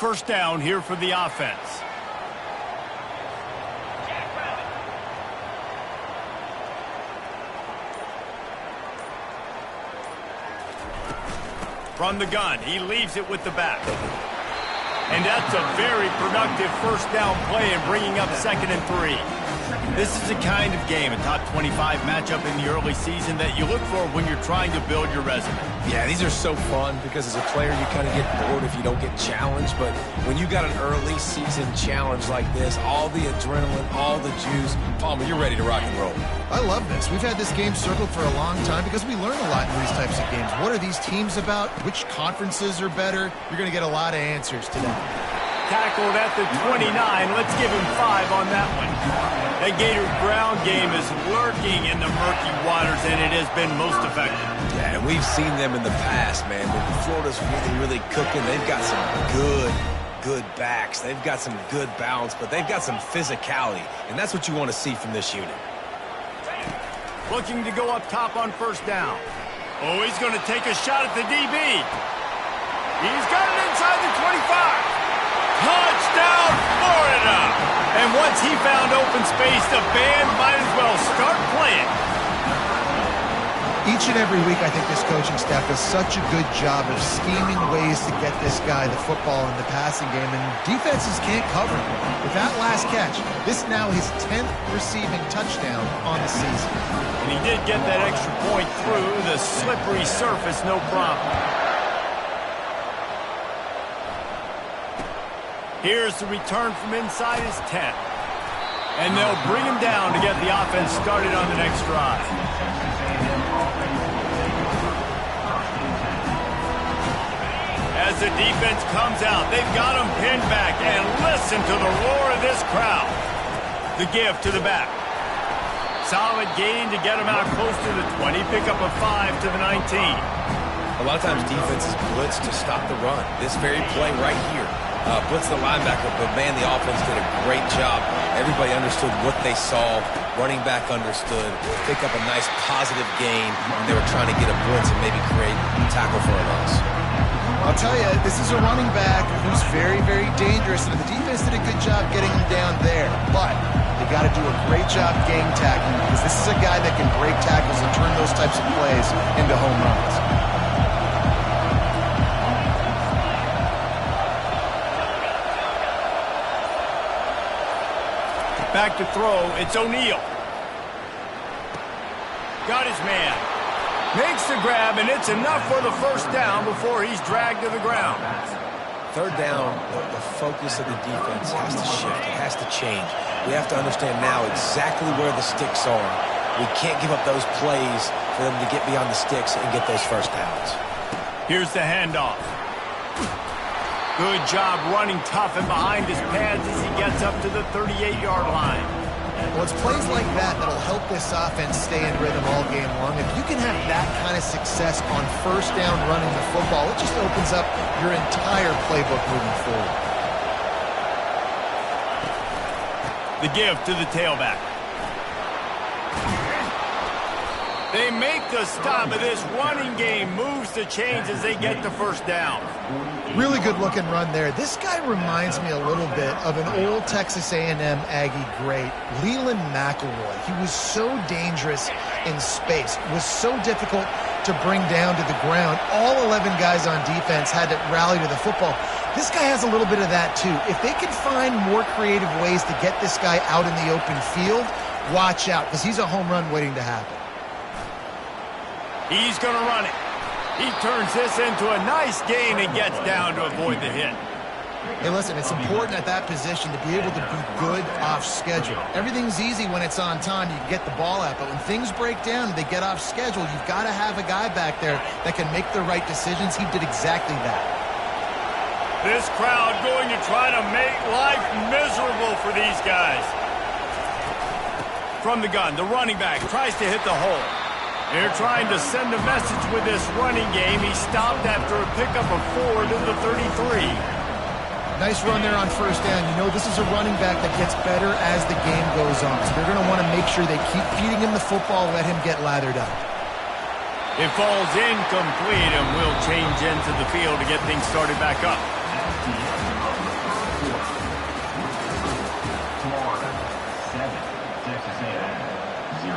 First down here for the offense. From the gun, he leaves it with the back. And that's a very productive first down play in bringing up 2nd and 3. This is the kind of game, a top 25 matchup in the early season, that you look for when you're trying to build your resume. Yeah, these are so fun because as a player you kind of get bored if you don't get challenged, but when you got an early season challenge like this, all the adrenaline, all the juice, Palmer, you're ready to rock and roll. I love this. We've had this game circled for a long time because we learn a lot in these types of games. What are these teams about? Which conferences are better? You're going to get a lot of answers today. Tackled at the 29. Let's give him 5 on that one. The Gators ground game is lurking in the murky waters, and it has been most effective. Yeah, and we've seen them in the past, man. When Florida's really cooking, they've got some good backs. They've got some good balance, but they've got some physicality, and that's what you want to see from this unit. Looking to go up top on first down. Oh, he's going to take a shot at the DB. He's got it inside the 25. Touchdown, Florida! And once he found open space, the band might as well start playing. Each and every week, I think this coaching staff does such a good job of scheming ways to get this guy the football in the passing game, and defenses can't cover him. With that last catch, this is now his 10th receiving touchdown on the season. And he did get that extra point through the slippery surface, no problem. Here's the return from inside his 10. And they'll bring him down to get the offense started on the next drive. As the defense comes out, they've got him pinned back, and listen to the roar of this crowd. The give to the back. Solid gain to get him out close to the 20. Pick up a 5 to the 19. A lot of times defenses blitz to stop the run. This very play right here. Blitz the linebacker, but man, the offense did a great job. Everybody understood what they saw. Running back understood. Pick up a nice positive gain when they were trying to get a blitz and maybe create a tackle for a loss. I'll tell you, this is a running back who's very dangerous, and the defense did a good job getting him down there. But they got to do a great job game tackling, because this is a guy that can break tackles and turn those types of plays into home runs. Back to throw, it's O'Neal. Got his man. Makes the grab, and it's enough for the first down before he's dragged to the ground. Third down, the focus of the defense has to shift. It has to change. We have to understand now exactly where the sticks are. We can't give up those plays for them to get beyond the sticks and get those first downs. Here's the handoff. Good job running tough and behind his pads as he gets up to the 38-yard line. Well, it's plays like that that'll help this offense stay in rhythm all game long. If you can have that kind of success on first down running the football, it just opens up your entire playbook moving forward. The give to the tailback. They make the stop, but this running game moves the chains as they get the first down. Really good-looking run there. This guy reminds me a little bit of an old Texas A&M Aggie great, Leland McElroy. He was so dangerous in space. It was so difficult to bring down to the ground. All 11 guys on defense had to rally to the football. This guy has a little bit of that, too. If they can find more creative ways to get this guy out in the open field, watch out, because he's a home run waiting to happen. He's going to run it. He turns this into a nice gain and gets down to avoid the hit. Hey, listen, it's important at that position to be able to be good off schedule. Everything's easy when it's on time. You can get the ball out, but when things break down and they get off schedule, you've got to have a guy back there that can make the right decisions. He did exactly that. This crowd going to try to make life miserable for these guys. From the gun, the running back tries to hit the hole. They're trying to send a message with this running game. He stopped after a pickup of 4 to the 33. Nice run there on first down. You know, this is a running back that gets better as the game goes on. So they're going to want to make sure they keep feeding him the football, let him get lathered up. It falls incomplete, and we'll change into the field to get things started back up. Texas A&M, 0.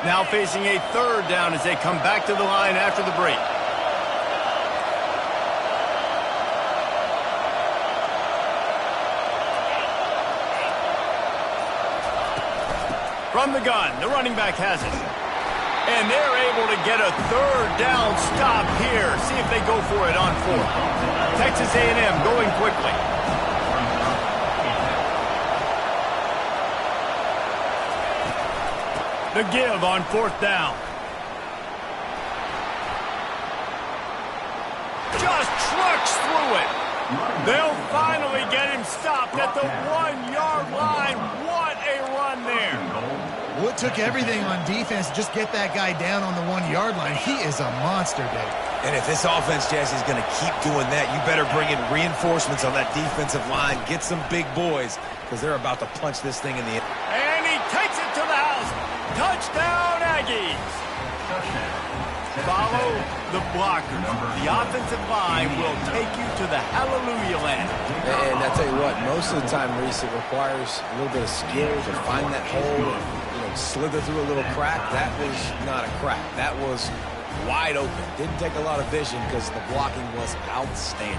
Now facing a third down as they come back to the line after the break. From the gun, the running back has it. And they're able to get a third down stop here. See if they go for it on fourth. Texas A&M going quickly. The give on fourth down. Just trucks through it. They'll finally get him stopped at the 1-yard line. What a run there. Well, it took everything on defense to just get that guy down on the 1-yard line. He is a monster, Dave. And if this offense, Jesse, is going to keep doing that, you better bring in reinforcements on that defensive line. Get some big boys, because they're about to punch this thing in the end. And he takes it to the house. Touchdown, Aggies. Follow the blockers. The offensive line will take you to the hallelujah land. And I tell you what, most of the time, Reese, it requires a little bit of skill to find that hole, slither through a little crack. That was not a crack. That was wide open. Didn't take a lot of vision because the blocking was outstanding.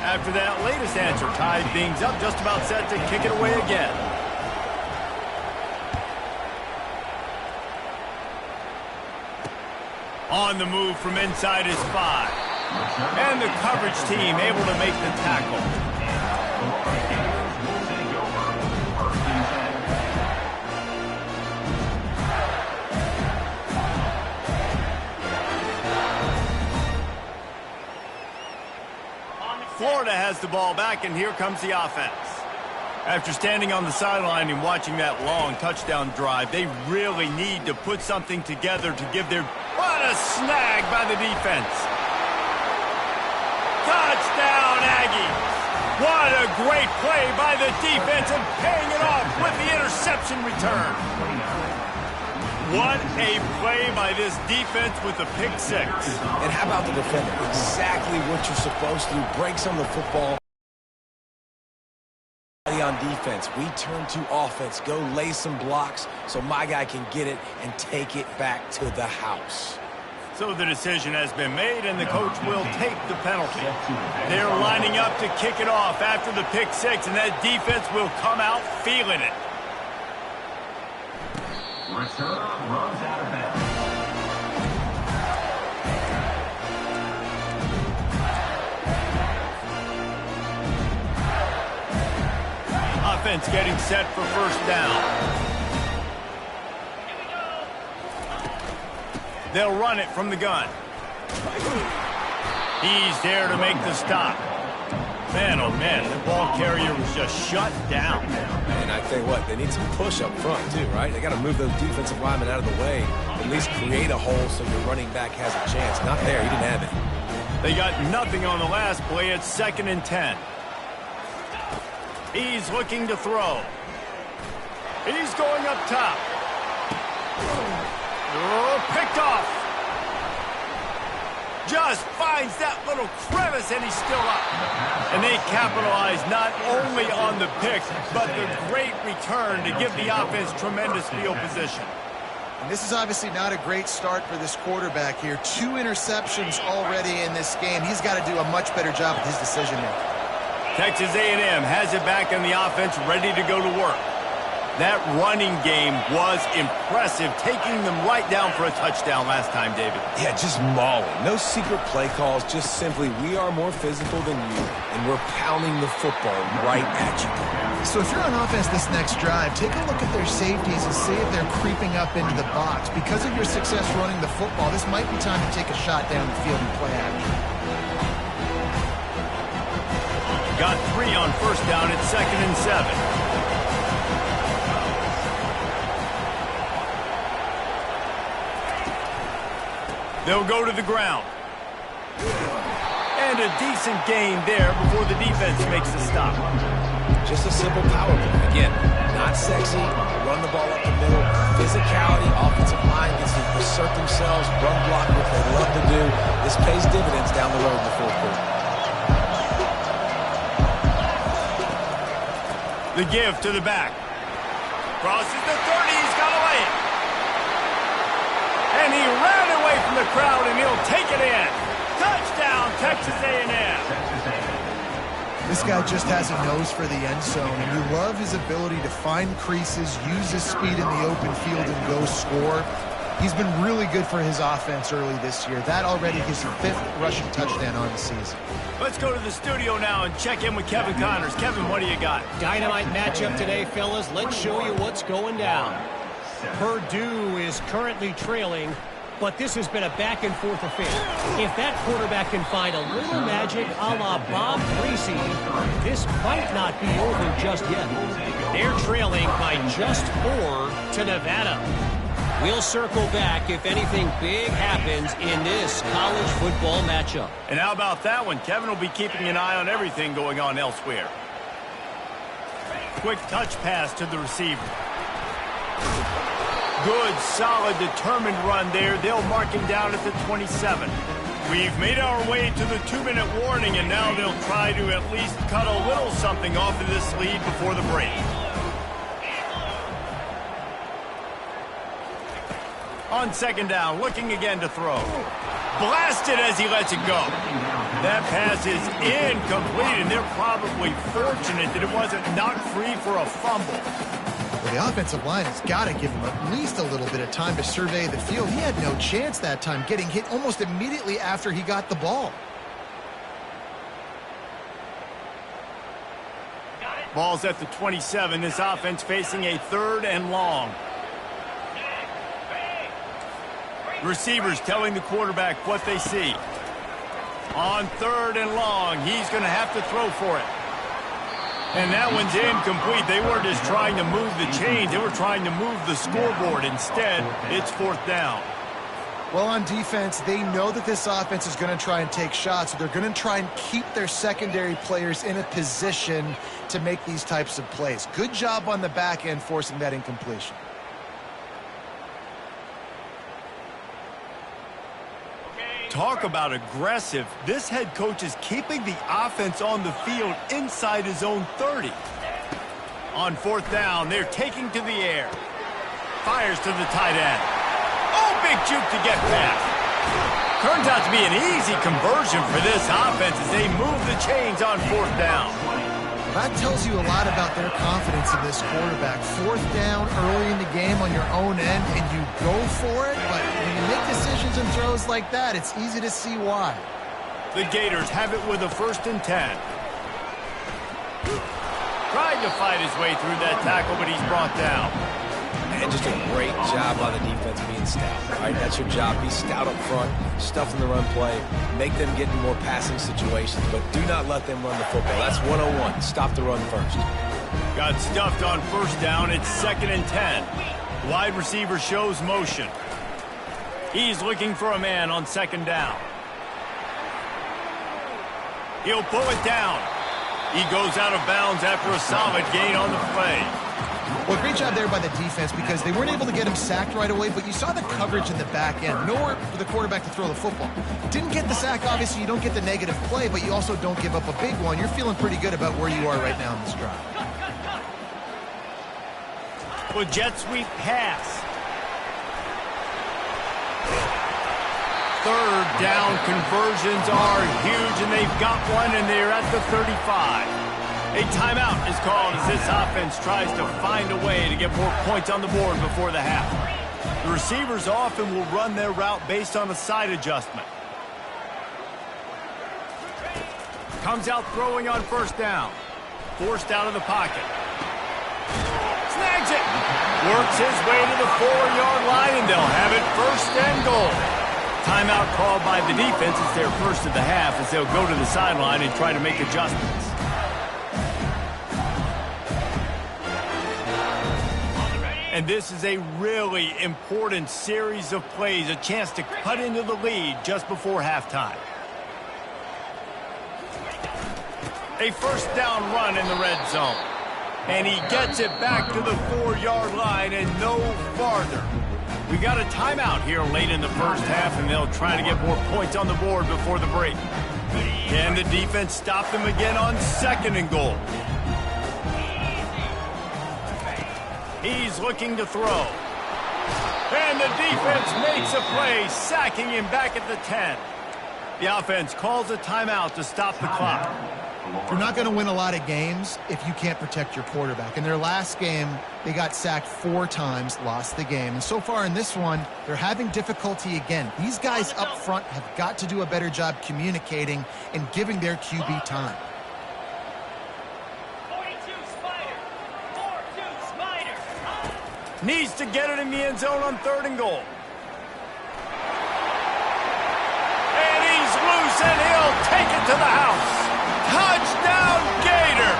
After that latest answer, tied things up, just about set to kick it away again. On the move from inside his 5. And the coverage team able to make the tackle. Florida has the ball back, and here comes the offense. After standing on the sideline and watching that long touchdown drive, they really need to put something together to give their... What a snag by the defense. Touchdown, Aggies. What a great play by the defense and paying it off with the interception return. What a play by this defense with the pick 6. And how about the defender? Exactly what you're supposed to do. Breaks on the football. On defense, we turn to offense. Go lay some blocks so my guy can get it and take it back to the house. So the decision has been made, and the coach will take the penalty. They're lining up to kick it off after the pick 6, and that defense will come out feeling it. Return runs out of bounds. Offense getting set for first down. They'll run it from the gun. He's there to make the stop. Man, oh man, the ball carrier was just shut down. And I tell you what, they need some push up front too, right? They got to move those defensive linemen out of the way. At least create a hole so your running back has a chance. Not there, he didn't have it. They got nothing on the last play. It's 2nd and 10. He's looking to throw. He's going up top. Oh, picked off. Just finds that little crevice, and he's still up. And they capitalize not only on the pick, but the great return to give the offense tremendous field position. And this is obviously not a great start for this quarterback here. 2 interceptions already in this game. He's got to do a much better job with his decision making. Texas A&M has it back in the offense, ready to go to work. That running game was impressive, taking them right down for a touchdown last time, David. Yeah, just mauling. No secret play calls, just simply we are more physical than you, and we're pounding the football right at you. So if you're on offense this next drive, take a look at their safeties and see if they're creeping up into the box. Because of your success running the football, this might be time to take a shot down the field and play action. Got 3 on first down. It's 2nd and 7. They'll go to the ground. And a decent gain there before the defense makes the stop. Just a simple power play. Again, not sexy, run the ball up the middle, physicality, offensive line gets to assert themselves, run block, what they love to do. This pays dividends down the road in the fourth quarter. The give to the back. Crosses the 30, he's got to lay it. And he ran away from the crowd, and he'll take it in. Touchdown, Texas A&M. This guy just has a nose for the end zone, and you love his ability to find creases, use his speed in the open field, and go score. He's been really good for his offense early this year. That already his 5th rushing touchdown on the season. Let's go to the studio now and check in with Kevin Connors. Kevin, what do you got? Dynamite matchup today, fellas. Let's show you what's going down. Purdue is currently trailing, but this has been a back-and-forth affair. If that quarterback can find a little magic a la Bob Greasy, this might not be over just yet. They're trailing by just 4 to Nevada. We'll circle back if anything big happens in this college football matchup. And how about that one? Kevin will be keeping an eye on everything going on elsewhere. Quick touch pass to the receiver. Good, solid, determined run there. They'll mark him down at the 27. We've made our way to the 2-minute warning, and now they'll try to at least cut a little something off of this lead before the break. On second down, looking again to throw. Blasted as he lets it go. That pass is incomplete, and they're probably fortunate that it wasn't knocked free for a fumble. Well, the offensive line has got to give him at least a little bit of time to survey the field. He had no chance that time, getting hit almost immediately after he got the ball. Ball's at the 27. This offense facing a 3rd and long. Receivers telling the quarterback what they see. On 3rd and long, he's going to have to throw for it. And that one's incomplete. They weren't just trying to move the chains. They were trying to move the scoreboard. Instead, it's 4th down. Well, on defense, they know that this offense is going to try and take shots. So they're going to try and keep their secondary players in a position to make these types of plays. Good job on the back end forcing that incompletion. Talk about aggressive. This head coach is keeping the offense on the field inside his own 30. On 4th down, they're taking to the air. Fires to the tight end. Oh, big juke to get past. Turns out to be an easy conversion for this offense as they move the chains on 4th down. That tells you a lot about their confidence in this quarterback. 4th down early in the game on your own end, and you go for it, but when you make decisions and throws like that, it's easy to see why. The Gators have it with a 1st and 10. Trying to fight his way through that tackle, but he's brought down. And just a great job by the defense being stout. Right? That's your job. Be stout up front, stuff in the run play, make them get in more passing situations, but do not let them run the football. That's 101. Stop the run first. Got stuffed on 1st down. It's 2nd and 10. Wide receiver shows motion. He's looking for a man on 2nd down. He'll pull it down. He goes out of bounds after a solid gain on the play. Well, great job there by the defense because they weren't able to get him sacked right away, but you saw the coverage in the back end. Nowhere for the quarterback to throw the football. Didn't get the sack, obviously. You don't get the negative play, but you also don't give up a big one. You're feeling pretty good about where you are right now in this drive. Well, jet sweep pass. 3rd down conversions are huge, and they've got one, and they're at the 35. A timeout is called as this offense tries to find a way to get more points on the board before the half. The receivers often will run their route based on a side adjustment. Comes out throwing on 1st down. Forced out of the pocket. Snags it. Works his way to the 4-yard line, and they'll have it 1st and goal. Timeout called by the defense. It's their 1st of the half as they'll go to the sideline and try to make adjustments. And this is a really important series of plays, a chance to cut into the lead just before halftime. A 1st down run in the red zone. And he gets it back to the 4-yard line and no farther. We got a timeout here late in the first half, and they'll try to get more points on the board before the break. Can the defense stop them again on 2nd and goal? He's looking to throw. And the defense makes a play, sacking him back at the 10. The offense calls a timeout to stop the clock. You're not going to win a lot of games if you can't protect your quarterback. In their last game, they got sacked 4 times, lost the game. And so far in this one, they're having difficulty again. These guys up front have got to do a better job communicating and giving their QB time. 42 Spider. 4-2 Spider. Needs to get it in the end zone on 3rd and goal. And he's loose, and he'll take it to the house. Touchdown, Gator!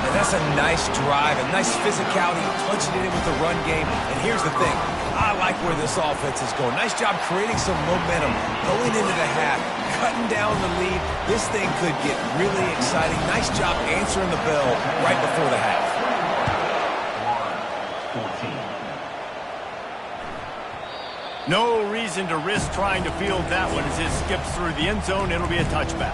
And that's a nice drive, a nice physicality, punching it in with the run game. And here's the thing, I like where this offense is going. Nice job creating some momentum, going into the half, cutting down the lead. This thing could get really exciting. Nice job answering the bell right before the half. 14. No reason to risk trying to field that one as it skips through the end zone. It'll be a touchback.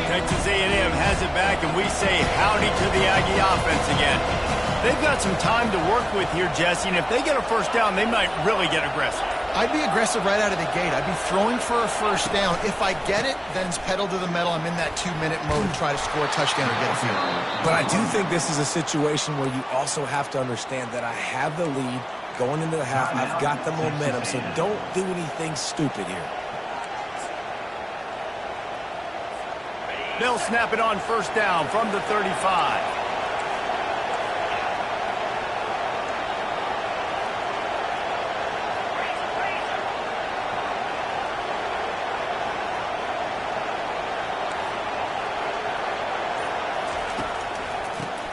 Texas A&M has it back, and we say howdy to the Aggie offense again. They've got some time to work with here, Jesse, and if they get a first down, they might really get aggressive. I'd be aggressive right out of the gate. I'd be throwing for a first down. If I get it, then it's pedal to the metal. I'm in that 2-minute mode to try to score a touchdown or get a field goal. But I do think this is a situation where you also have to understand that I have the lead going into the half. I've got the momentum, so don't do anything stupid here. They'll snap it on first down from the 35.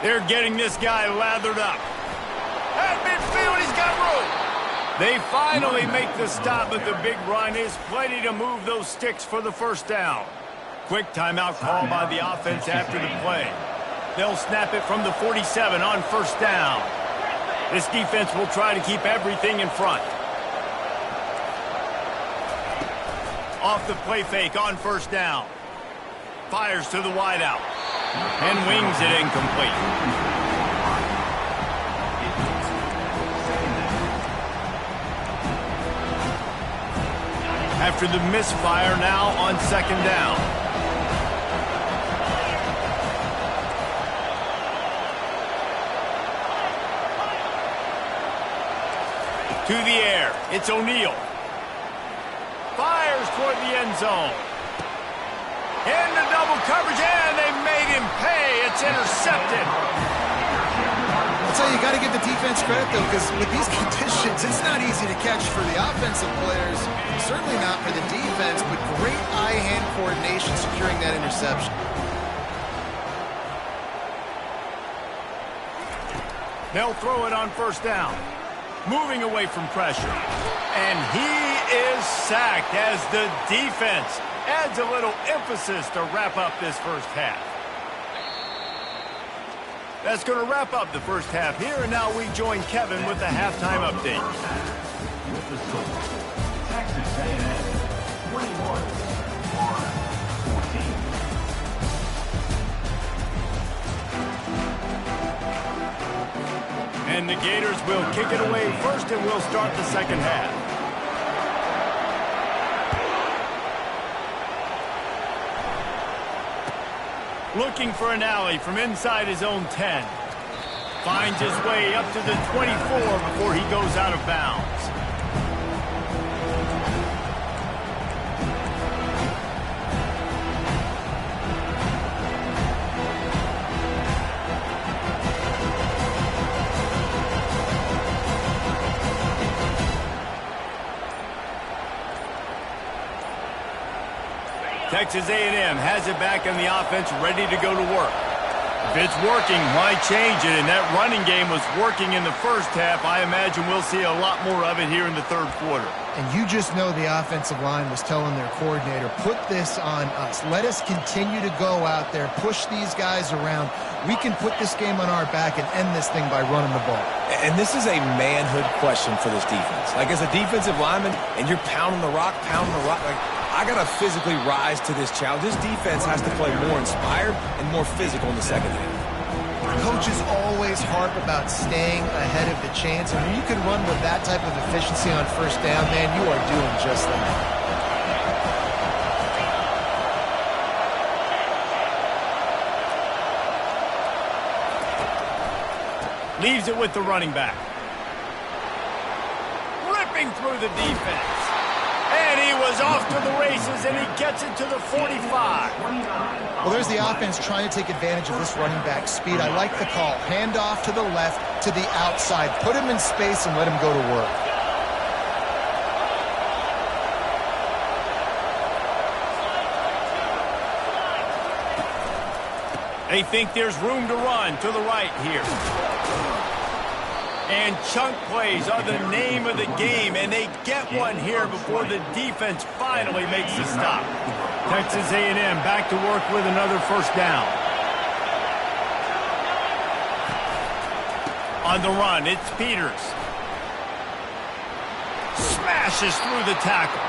They're getting this guy lathered up. At midfield, he's got room. They finally make the stop, but the big run is plenty to move those sticks for the first down. Quick timeout call by the offense after the play. They'll snap it from the 47 on first down. This defense will try to keep everything in front. Off the play fake on first down. Fires to the wideout. And wings it incomplete. After the misfire, now on second down. To the air, it's O'Neal. Fires toward the end zone. Into double coverage, and they made him pay. It's intercepted. I'll tell you, you got to give the defense credit, though, because with these conditions, it's not easy to catch for the offensive players. Certainly not for the defense, but great eye-hand coordination securing that interception. They'll throw it on first down. Moving away from pressure. And he is sacked as the defense adds a little emphasis to wrap up this first half. That's going to wrap up the first half here, and now we join Kevin with the halftime update. With the score, Texas A&M 21, 14. And the Gators will kick it away first, and we'll start the second half. Looking for an alley from inside his own 10. Finds his way up to the 24 before he goes out of bounds. Texas A&M has it back on the offense, ready to go to work. If it's working, why change it? And that running game was working in the first half. I imagine we'll see a lot more of it here in the third quarter. And you just know the offensive line was telling their coordinator, put this on us. Let us continue to go out there, push these guys around. We can put this game on our back and end this thing by running the ball. And this is a manhood question for this defense. Like, as a defensive lineman, and you're pounding the rock, like, I got to physically rise to this challenge. This defense has to play more inspired and more physical in the second half. Coaches always harp about staying ahead of the chains, and when you can run with that type of efficiency on first down, man, you are doing just that. Leaves it with the running back. Ripping through the defense. And he was off to the races, and he gets it to the 45. Well, there's the offense trying to take advantage of this running back speed. I like the call. Hand off to the left, to the outside. Put him in space and let him go to work. They think there's room to run to the right here. And chunk plays are the name of the game, and they get one here before the defense finally makes the stop. Texas A&M back to work with another first down. On the run, it's Peters. Smashes through the tackle.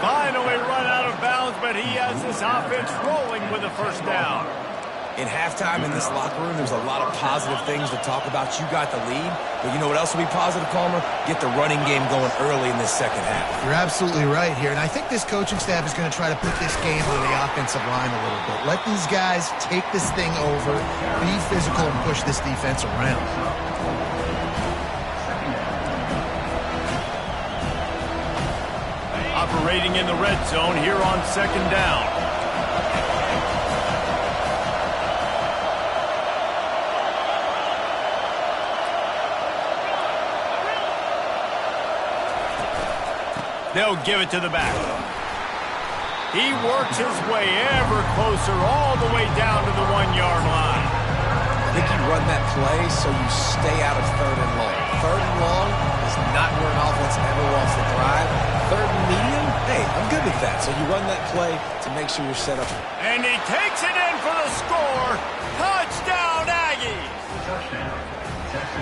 Finally run out of bounds, but he has this offense rolling with a first down. In halftime in this locker room, there's a lot of positive things to talk about. You got the lead, but you know what else will be positive, Palmer? Get the running game going early in this second half. You're absolutely right here, and I think this coaching staff is going to try to put this game on the offensive line a little bit. Let these guys take this thing over, be physical, and push this defense around. Operating in the red zone here on second down. They'll give it to the back. He works his way ever closer all the way down to the 1-yard line. I think you run that play so you stay out of third and long. Third and long is not where an offense ever wants to thrive. Third and medium, hey, I'm good with that. So you run that play to make sure you're set up. And he takes it in for the score. Touchdown, Aggies. Touchdown.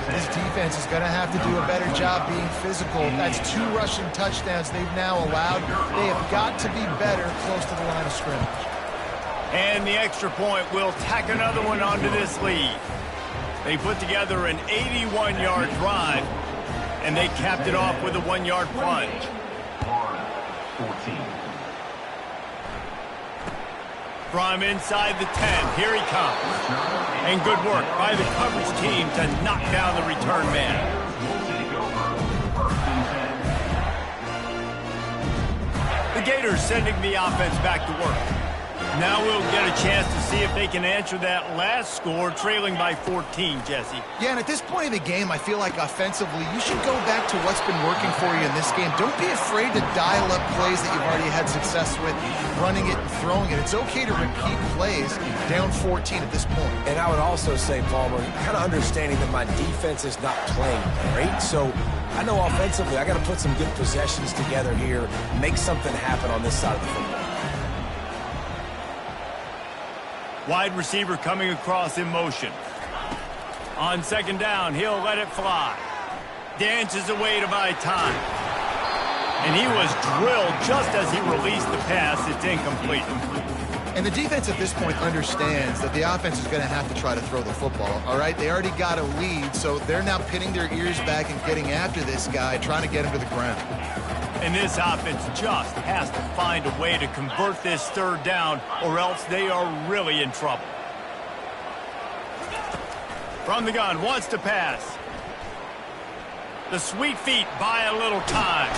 This defense is going to have to do a better job being physical. That's 2 rushing touchdowns they've now allowed. They have got to be better close to the line of scrimmage. And the extra point will tack another one onto this lead. They put together an 81-yard drive, and they capped it off with a 1-yard plunge. 14. From inside the 10, here he comes. And good work by the coverage team to knock down the return man. The Gators sending the offense back to work. Now we'll get a chance to see if they can answer that last score, trailing by 14, Jesse. Yeah, and at this point of the game, I feel like offensively, you should go back to what's been working for you in this game. Don't be afraid to dial up plays that you've already had success with, running it and throwing it. It's okay to repeat plays down 14 at this point. And I would also say, Palmer, kind of understanding that my defense is not playing great, so I know offensively I got to put some good possessions together here, make something happen on this side of the football. Wide receiver coming across in motion. On second down, he'll let it fly. Dances away to buy time. And he was drilled just as he released the pass. It's incomplete. And the defense at this point understands that the offense is going to have to try to throw the football, all right? They already got a lead, so they're now pinning their ears back and getting after this guy, trying to get him to the ground. And this offense just has to find a way to convert this third down, or else they are really in trouble. From the gun, wants to pass. The sweet feet buy a little time.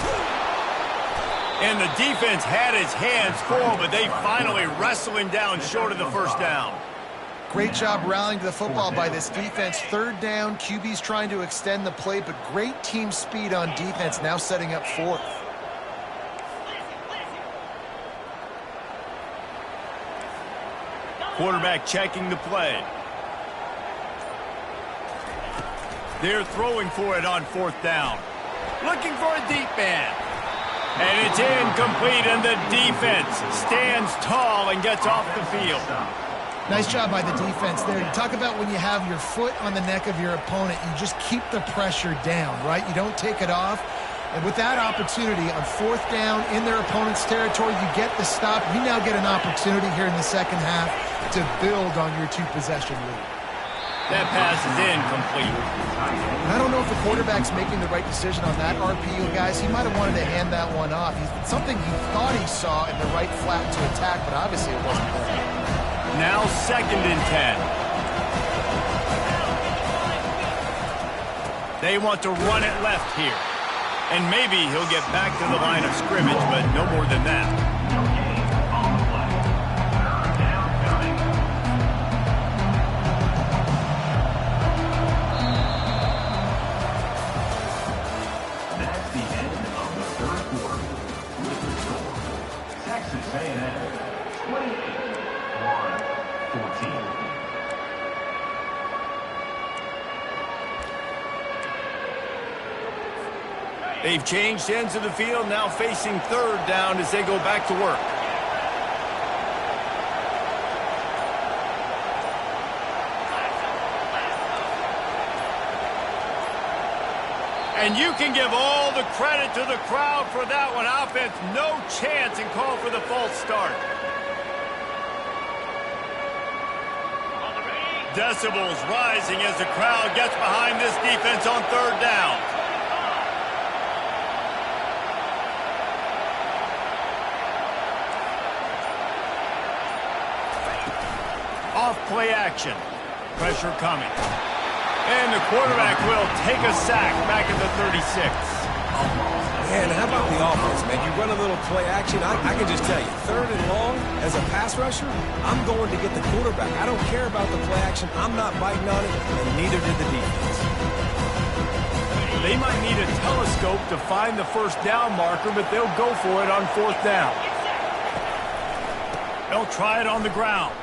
And the defense had his hands full, but they finally wrestle him down short of the first down. Great job rallying to the football by this defense. Third down, QB's trying to extend the play, but great team speed on defense, now setting up fourth. Quarterback checking the play. They're throwing for it on fourth down. Looking for a deep man. And it's incomplete, and the defense stands tall and gets off the field. Nice job by the defense there. You talk about when you have your foot on the neck of your opponent, you just keep the pressure down, right? You don't take it off. And with that opportunity on 4th down in their opponent's territory, you get the stop. You now get an opportunity here in the second half to build on your 2-possession lead. That pass is incomplete. And I don't know if the quarterback's making the right decision on that RPO, guys. He might have wanted to hand that one off. Something he thought he saw in the right flat to attack, but obviously it wasn't there. Now 2nd and 10. They want to run it left here. And maybe he'll get back to the line of scrimmage, but no more than that. That's the end of the 3rd quarter. With the score, Texas A&M 28-14. They've changed ends of the field, now facing 3rd down as they go back to work. And you can give all the credit to the crowd for that one. Offense, no chance, and call for the false start. Decibels rising as the crowd gets behind this defense on 3rd down. Off play action. Pressure coming. And the quarterback will take a sack back at the 36. Man, how about the offense, man? You run a little play action. I can just tell you, 3rd and long, as a pass rusher, I'm going to get the quarterback. I don't care about the play action. I'm not biting on it, and neither did the defense. They might need a telescope to find the 1st down marker, but they'll go for it on 4th down. They'll try it on the ground.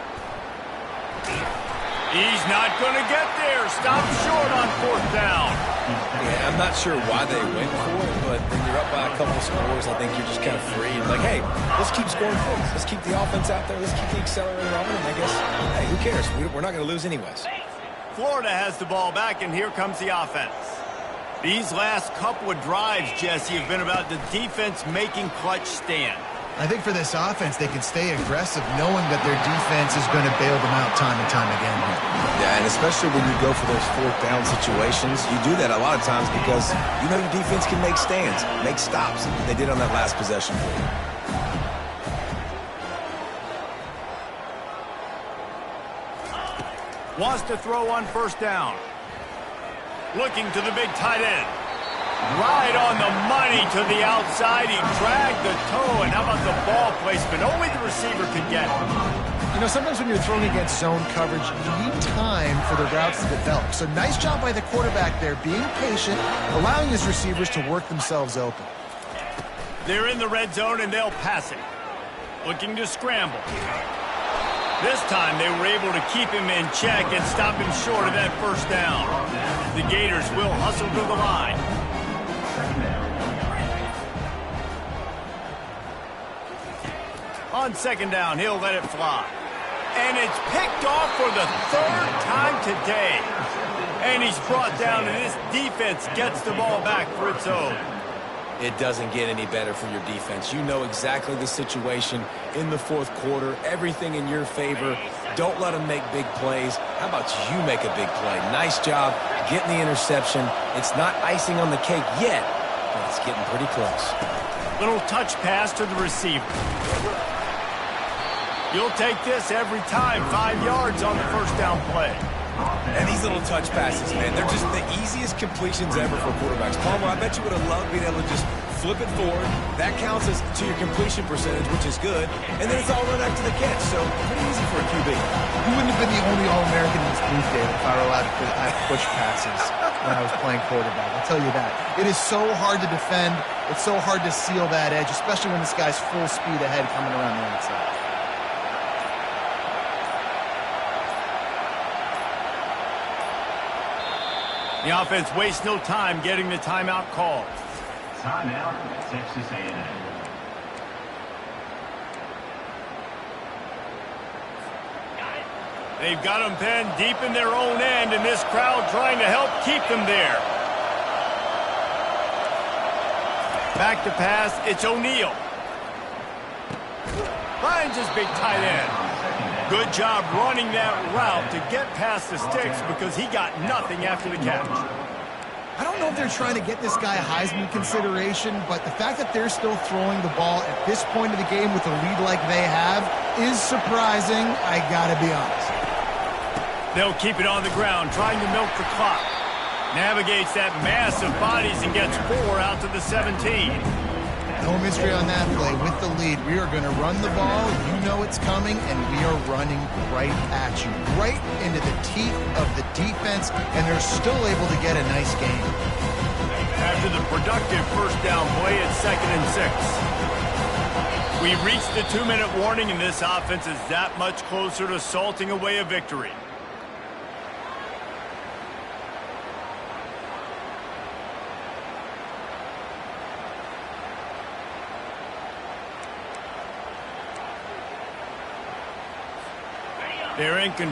He's not going to get there. Stop short on 4th down. Yeah, I'm not sure why they went for it, but when you're up by a couple scores, I think you're just kind of free. And like, hey, let's keep scoring points. Let's keep the offense out there. Let's keep the accelerator on. And I guess, hey, who cares? We're not going to lose anyways. Florida has the ball back, and here comes the offense. These last couple of drives, Jesse, have been about the defense making clutch stand. I think for this offense, they can stay aggressive knowing that their defense is going to bail them out time and time again. Yeah, and especially when you go for those 4th down situations, you do that a lot of times because you know your defense can make stands, make stops. They did on that last possession for you. Wants to throw on 1st down. Looking to the big tight end. Right on the money to the outside. He dragged the toe, and how about the ball placement? Only the receiver could get it. You know, sometimes when you're throwing against zone coverage, you need time for the routes to develop. So nice job by the quarterback there, being patient, allowing his receivers to work themselves open. They're in the red zone, and they'll pass it. Looking to scramble. This time, they were able to keep him in check and stop him short of that 1st down. The Gators will hustle to the line. On 2nd down, he'll let it fly. And it's picked off for the 3rd time today. And he's brought down, and this defense gets the ball back for its own. It doesn't get any better for your defense. You know exactly the situation in the 4th quarter. Everything in your favor. Don't let them make big plays. How about you make a big play? Nice job getting the interception. It's not icing on the cake yet, but it's getting pretty close. Little touch pass to the receiver. You'll take this every time. 5 yards on the 1st down play. And these little touch passes, man, they're just the easiest completions ever for quarterbacks. Palmer, I bet you would have loved being able to just flip it forward. That counts as to your completion percentage, which is good. And then it's all run after the catch, so pretty easy for a QB. You wouldn't have been the only All-American in this booth, Dave, if I were allowed to push passes when I was playing quarterback. I'll tell you that. It is so hard to defend. It's so hard to seal that edge, especially when this guy's full speed ahead coming around the outside. The offense wastes no time getting the timeout called. Timeout, Texas A&M. They've got them pinned deep in their own end, and this crowd trying to help keep them there. Back to pass, it's O'Neal. Finds his big tight end. Good job running that route to get past the sticks because he got nothing after the catch. I don't know if they're trying to get this guy Heisman consideration, but the fact that they're still throwing the ball at this point of the game with a lead like they have is surprising, I gotta be honest. They'll keep it on the ground, trying to milk the clock. Navigates that mass of bodies and gets 4 out to the 17. No mystery on that play. With the lead, we are going to run the ball. You know it's coming, and we are running right at you, right into the teeth of the defense, and they're still able to get a nice gain. After the productive first down play, it's 2nd and 6. We reached the 2-minute warning, and this offense is that much closer to salting away a victory. They're in control.